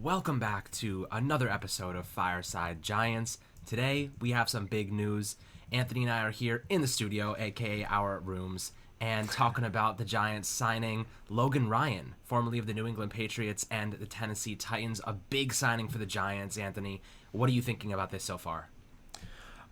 Welcome back to another episode of Fireside Giants. Today, we have some big news. Anthony and I are here in the studio, aka our rooms, and talking about the Giants signing Logan Ryan, formerly of the New England Patriots and the Tennessee Titans. A big signing for the Giants, Anthony. What are you thinking about this so far?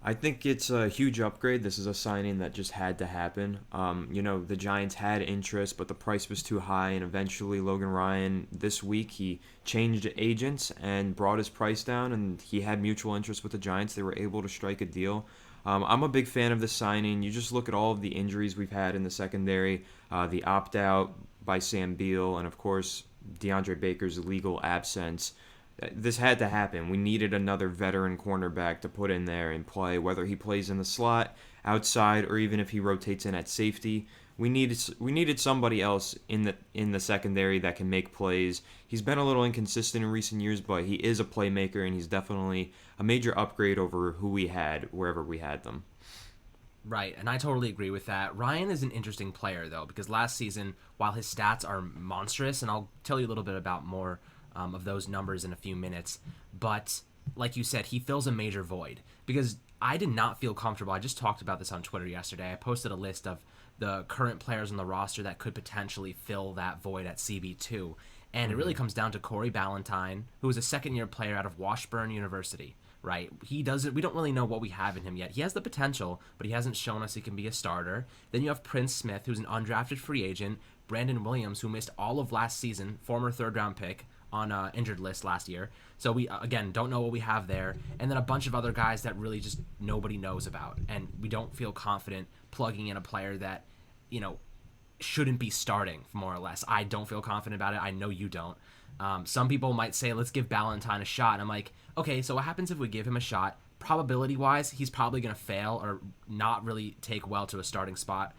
I think it's a huge upgrade. This is a signing that just had to happen. The Giants had interest, but the price was too high, and eventually Logan Ryan, this week, he changed agents and brought his price down, and he had mutual interest with the Giants. They were able to strike a deal. I'm a big fan of this signing. You just look at all of the injuries we've had in the secondary, the opt-out by Sam Beal, and of course, DeAndre Baker's legal absence. This had to happen. We needed another veteran cornerback to put in there and play, whether he plays in the slot, outside, or even if he rotates in at safety. We needed somebody else in the secondary that can make plays. He's been a little inconsistent in recent years, but he is a playmaker, and he's definitely a major upgrade over who we had wherever we had them. Right, and I totally agree with that. Ryan is an interesting player, though, because last season, while his stats are monstrous, and I'll tell you a little bit about more of those numbers in a few minutes, but like you said, he fills a major void because I did not feel comfortable. I just talked about this on Twitter yesterday. I posted a list of the current players on the roster that could potentially fill that void at CB2, and it really comes down to Corey Ballantyne, who is a second-year player out of Washburn University. Right, we don't really know what we have in him yet. He has the potential, but he hasn't shown us he can be a starter. Then you have Prince Smith, who's an undrafted free agent. Brandon Williams, who missed all of last season, former third-round pick on injured list last year. So we, again, don't know what we have there. And then a bunch of other guys that really just nobody knows about. And we don't feel confident plugging in a player that, shouldn't be starting, more or less. I don't feel confident about it. I know you don't. Some people might say, let's give Ballantyne a shot. And I'm like, okay, so what happens if we give him a shot? Probability-wise, he's probably going to fail or not really take well to a starting spot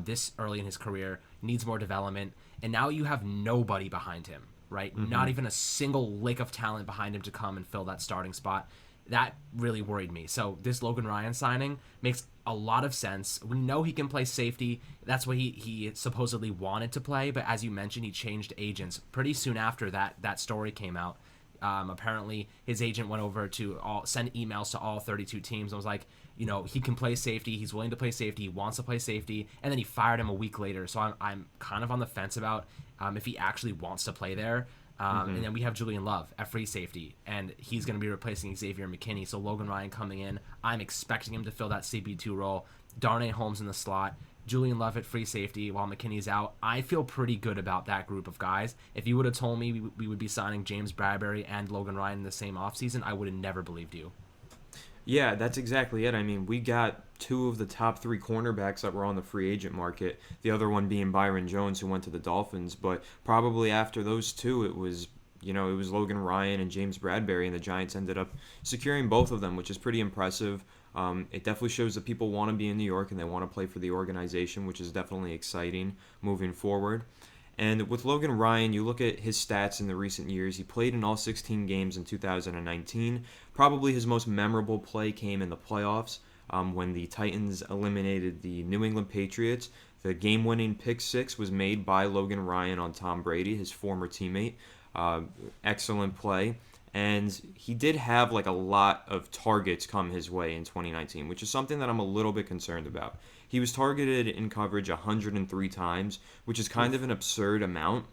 this early in his career, needs more development. And now you have nobody behind him, right? Not even a single lick of talent behind him to come and fill that starting spot. That really worried me. So this Logan Ryan signing makes a lot of sense. We know he can play safety. That's what he supposedly wanted to play. But as you mentioned, he changed agents pretty soon after that story came out. Apparently, his agent went over to send emails to all 32 teams and was like, he can play safety. He's willing to play safety. He wants to play safety. And then he fired him a week later. So I'm kind of on the fence about if he actually wants to play there. And then we have Julian Love at free safety, and he's going to be replacing Xavier McKinney. So Logan Ryan coming in, I'm expecting him to fill that CB2 role. Darnay Holmes in the slot, Julian Love at free safety while McKinney's out. I feel pretty good about that group of guys. If you would have told me we would be signing James Bradbury and Logan Ryan in the same offseason, I would have never believed you. Yeah, that's exactly it. I mean, we got two of the top three cornerbacks that were on the free agent market, the other one being Byron Jones, who went to the Dolphins. But probably after those two, it was Logan Ryan and James Bradbury, and the Giants ended up securing both of them, which is pretty impressive. It definitely shows that people want to be in New York and they want to play for the organization, which is definitely exciting moving forward. And with Logan Ryan, you look at his stats in the recent years. He played in all 16 games in 2019. Probably his most memorable play came in the playoffs when the Titans eliminated the New England Patriots. The game-winning pick six was made by Logan Ryan on Tom Brady, his former teammate. Excellent play. And he did have a lot of targets come his way in 2019, which is something that I'm a little bit concerned about. He was targeted in coverage 103 times, which is kind of an absurd amount.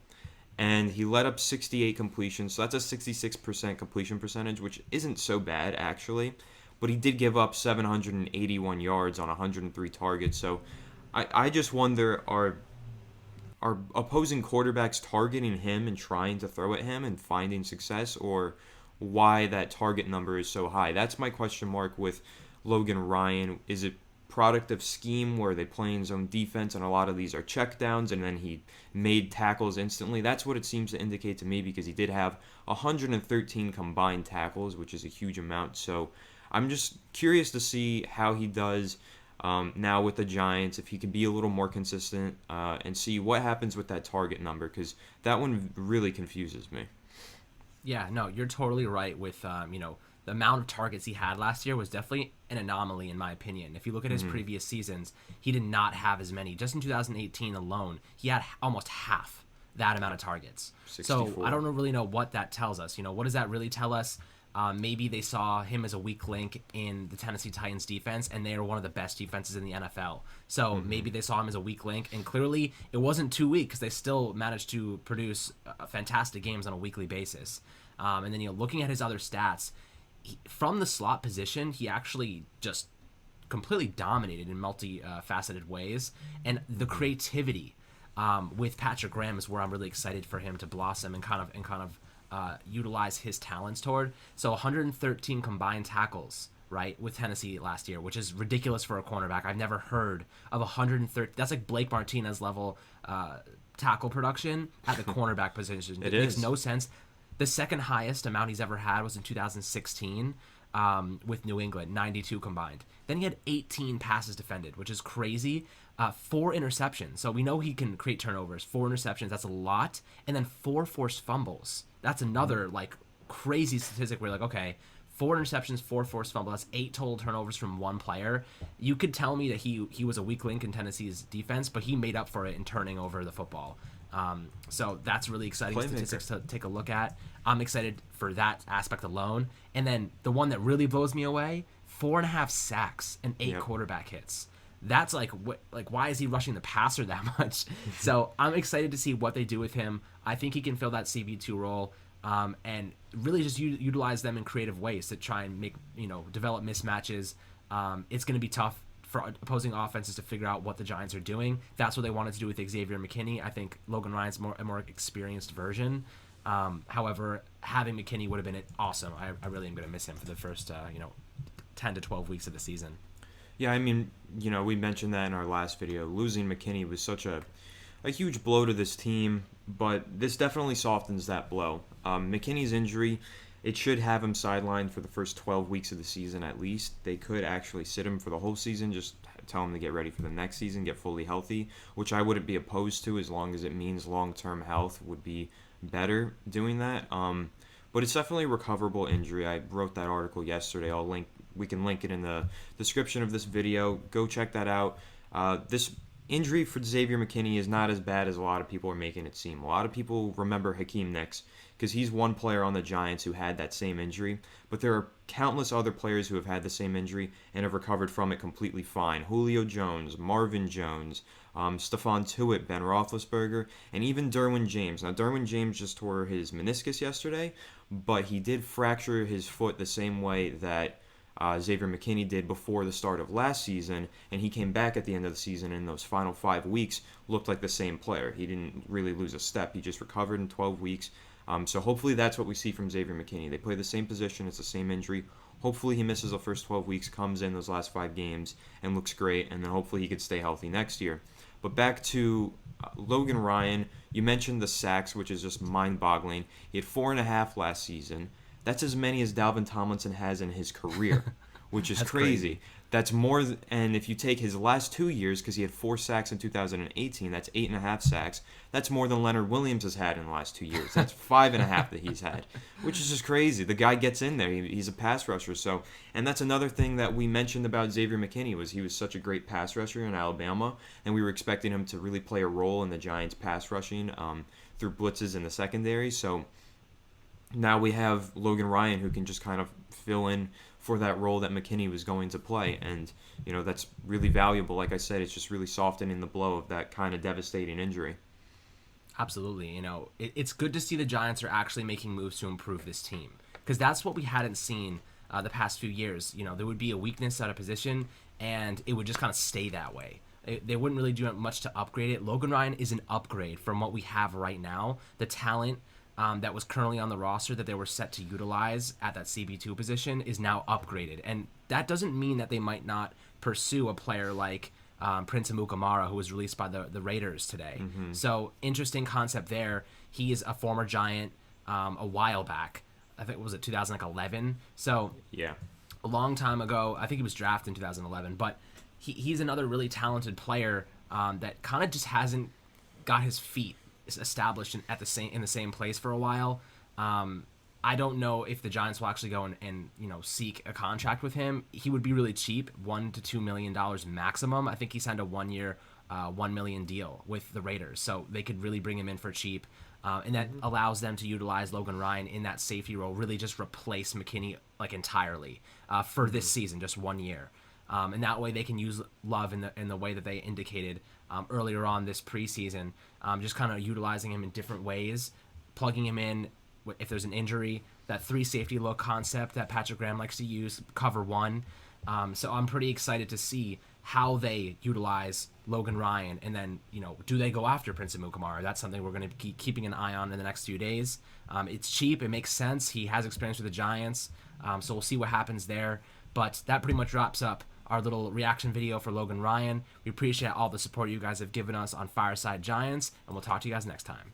And he let up 68 completions, so that's a 66% completion percentage, which isn't so bad, actually. But he did give up 781 yards on 103 targets, so I just wonder, are opposing quarterbacks targeting him and trying to throw at him and finding success, or why that target number is so high? That's my question mark with Logan Ryan. Is it product of scheme where they play in zone defense and a lot of these are checkdowns and then he made tackles instantly? That's what it seems to indicate to me, because he did have 113 combined tackles, which is a huge amount. So I'm just curious to see how he does now with the Giants, if he can be a little more consistent and see what happens with that target number, because that one really confuses me. Yeah, no, you're totally right with, the amount of targets he had last year was definitely an anomaly, in my opinion. If you look at his previous seasons, he did not have as many. Just in 2018 alone, he had almost half that amount of targets. 64. So I don't really know what that tells us. What does that really tell us? Maybe they saw him as a weak link in the Tennessee Titans defense, and they are one of the best defenses in the NFL. So maybe they saw him as a weak link, and clearly it wasn't too weak because they still managed to produce fantastic games on a weekly basis. And then looking at his other stats, from the slot position, he actually just completely dominated in multi-faceted ways, and the creativity with Patrick Graham is where I'm really excited for him to blossom and kind of utilize his talents toward. So 113 combined tackles, right, with Tennessee last year, which is ridiculous for a cornerback. I've never heard of 130. That's like Blake Martinez level tackle production at the cornerback position. It makes no sense. The second highest amount he's ever had was in 2016 with New England, 92 combined. Then he had 18 passes defended, which is crazy. 4 interceptions. So we know he can create turnovers. 4 interceptions, that's a lot. And then 4 forced fumbles. That's another crazy statistic where you're like, okay, 4 interceptions, 4 forced fumbles. That's 8 total turnovers from one player. You could tell me that he was a weak link in Tennessee's defense, but he made up for it in turning over the football. So that's really exciting statistics to take a look at. I'm excited for that aspect alone. And then the one that really blows me away, 4.5 sacks and 8 quarterback hits. That's why is he rushing the passer that much? So I'm excited to see what they do with him. I think he can fill that CB2 role and really just utilize them in creative ways to try and make, develop mismatches. It's going to be tough for opposing offenses to figure out what the Giants are doing. That's what they wanted to do with Xavier McKinney. I think Logan Ryan's a more experienced version. However, having McKinney would have been awesome. I really am going to miss him for the first 10 to 12 weeks of the season. Yeah, I mean, we mentioned that in our last video. Losing McKinney was such a huge blow to this team, but this definitely softens that blow. McKinney's injury, it should have him sidelined for the first 12 weeks of the season at least. They could actually sit him for the whole season, just tell him to get ready for the next season, get fully healthy, which I wouldn't be opposed to as long as it means long-term health would be better doing that. But it's definitely a recoverable injury. I wrote that article yesterday. We can link it in the description of this video. Go check that out. This injury for Xavier McKinney is not as bad as a lot of people are making it seem. A lot of people remember Hakeem Nicks because he's one player on the Giants who had that same injury, but there are countless other players who have had the same injury and have recovered from it completely fine. Julio Jones, Marvin Jones, Stephon Tuitt, Ben Roethlisberger, and even Derwin James. Now, Derwin James just tore his meniscus yesterday, but he did fracture his foot the same way that Xavier McKinney did before the start of last season, and he came back at the end of the season in those final 5 weeks, looked like the same player. He didn't really lose a step. He just recovered in 12 weeks. So hopefully that's what we see from Xavier McKinney. They play the same position. It's the same injury. Hopefully he misses the first 12 weeks, comes in those last 5 games, and looks great, and then hopefully he could stay healthy next year. But back to Logan Ryan. You mentioned the sacks, which is just mind-boggling. He had 4.5 last season. That's as many as Dalvin Tomlinson has in his career, which is crazy. That's more, and if you take his last 2 years, because he had 4 sacks in 2018, that's 8.5 sacks. That's more than Leonard Williams has had in the last 2 years. That's 5.5 that he's had, which is just crazy. The guy gets in there. He's a pass rusher. So, and that's another thing that we mentioned about Xavier McKinney was he was such a great pass rusher in Alabama, and we were expecting him to really play a role in the Giants' pass rushing through blitzes in the secondary. So now we have Logan Ryan who can just kind of fill in for that role that McKinney was going to play. And, that's really valuable. Like I said, it's just really softening the blow of that kind of devastating injury. Absolutely. It's good to see the Giants are actually making moves to improve this team because that's what we hadn't seen the past few years. There would be a weakness at a position and it would just kind of stay that way. They wouldn't really do much to upgrade it. Logan Ryan is an upgrade from what we have right now. The talent that was currently on the roster that they were set to utilize at that CB2 position is now upgraded. And that doesn't mean that they might not pursue a player like Prince Amukamara, who was released by the Raiders today. Mm-hmm. So interesting concept there. He is a former Giant a while back. I think, was it 2011? So yeah, a long time ago. I think he was drafted in 2011. But he's another really talented player that kind of just hasn't got his feet established in the same place for a while. I don't know if the Giants will actually go and seek a contract with him. He would be really cheap, $1 to $2 million maximum. I think he signed a 1-year $1 million deal with the Raiders, so they could really bring him in for cheap. And that allows them to utilize Logan Ryan in that safety role, really just replace McKinney like entirely for this season, just 1 year. And that way they can use Love in the way that they indicated earlier on this preseason, just kind of utilizing him in different ways, plugging him in if there's an injury, that 3 safety look concept that Patrick Graham likes to use, cover 1. So I'm pretty excited to see how they utilize Logan Ryan, and then, do they go after Prince Amukamara? That's something we're going to keep keeping an eye on in the next few days. It's cheap. It makes sense. He has experience with the Giants, so we'll see what happens there. But that pretty much wraps up our little reaction video for Logan Ryan. We appreciate all the support you guys have given us on Fireside Giants, and we'll talk to you guys next time.